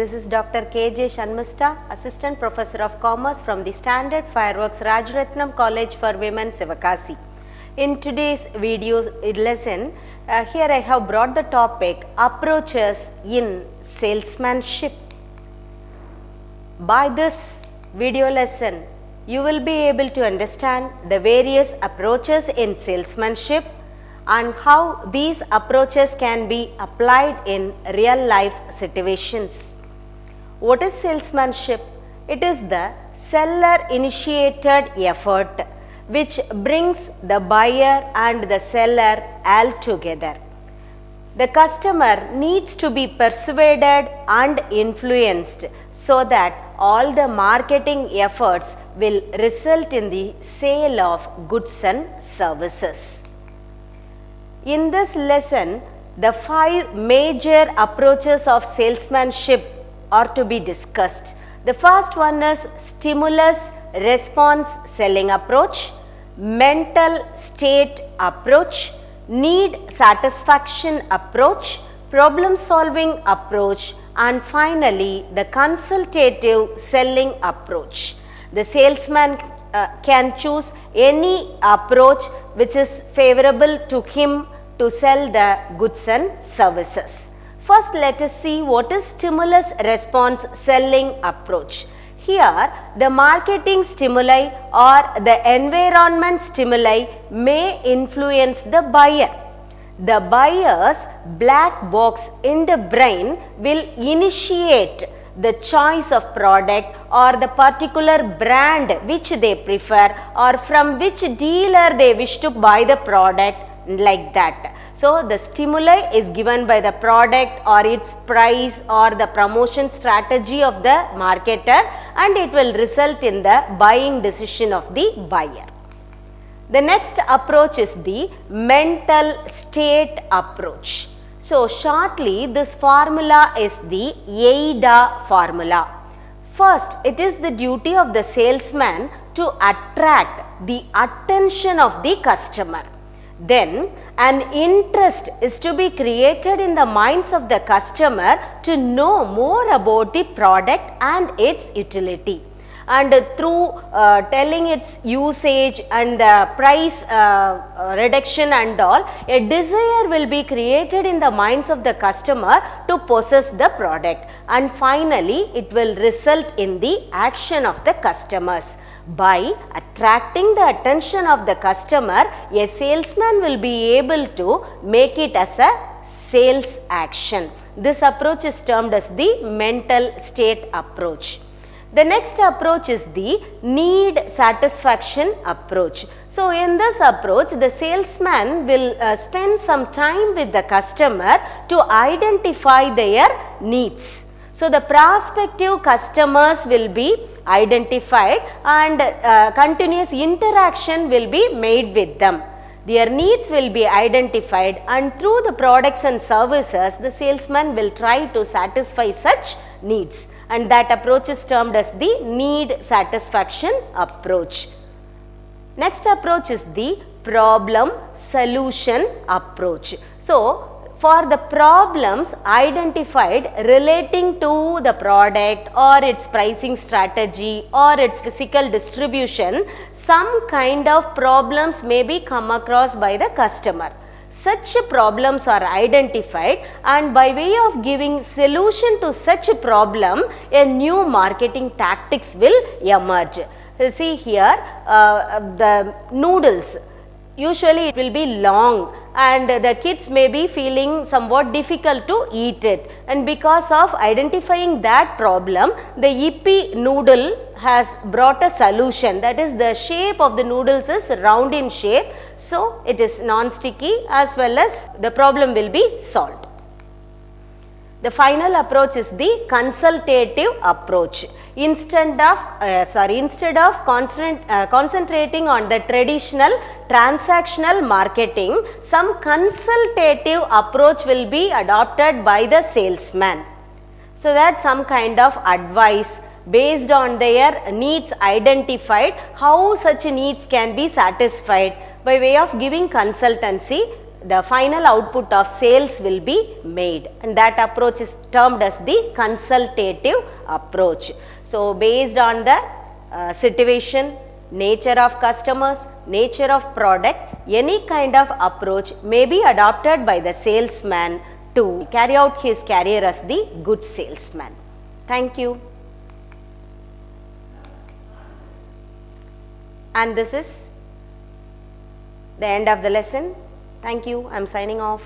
This is Dr.K.J.Sunmista, Assistant Professor of Commerce from the Standard Fireworks Rajaratnam College for Women, Sivakasi. In today's video lesson, here I have brought the topic approaches in salesmanship. By this video lesson, you will be able to understand the various approaches in salesmanship and how these approaches can be applied in real life situations. What is salesmanship? It is the seller initiated effort which brings the buyer and the seller all together. The customer needs to be persuaded and influenced so that all the marketing efforts will result in the sale of goods and services. In this lesson, the 5 major approaches of salesmanship are to be discussed. The first one is stimulus response selling approach, mental state approach, need satisfaction approach, problem solving approach, and finally the consultative selling approach. The salesman can choose any approach which is favorable to him to sell the goods and services. First, let us see what is stimulus response selling approach. Here, the marketing stimuli or the environment stimuli may influence the buyer. The buyer's black box in the brain will initiate the choice of product or the particular brand which they prefer or from which dealer they wish to buy the product, like that. So, the stimuli is given by the product or its price or the promotion strategy of the marketer, and it will result in the buying decision of the buyer. The next approach is the mental state approach. So, shortly this formula is the AIDA formula. First, it is the duty of the salesman to attract the attention of the customer. Then, an interest is to be created in the minds of the customer to know more about the product and its utility. And through telling its usage and the price reduction and all, a desire will be created in the minds of the customer to possess the product, and finally it will result in the action of the customers. By attracting the attention of the customer, a salesman will be able to make it as a sales action. This approach is termed as the mental state approach. The next approach is the need satisfaction approach. So, in this approach, the salesman will spend some time with the customer to identify their needs. So, the prospective customers will be identified and continuous interaction will be made with them. Their needs will be identified, and through the products and services, the salesman will try to satisfy such needs, and that approach is termed as the need satisfaction approach. Next approach is the problem solution approach. So, for the problems identified relating to the product or its pricing strategy or its physical distribution, some kind of problems may be come across by the customer. Such problems are identified, and by way of giving solution to such a problem, a new marketing tactics will emerge. See here, the noodles, usually it will be long and the kids may be feeling somewhat difficult to eat it, and because of identifying that problem, the Yippee noodle has brought a solution. That is, the shape of the noodles is round in shape, so it is non-sticky as well as the problem will be solved. The final approach is the consultative approach. Instead of concentrating on the traditional transactional marketing, some consultative approach will be adopted by the salesman. So that some kind of advice based on their needs identified, how such needs can be satisfied by way of giving consultancy the final output of sales will be made, and that approach is termed as the consultative approach. So, based on the situation, nature of customers, nature of product, any kind of approach may be adopted by the salesman to carry out his career as the good salesman. Thank you. And this is the end of the lesson. Thank you. I am signing off.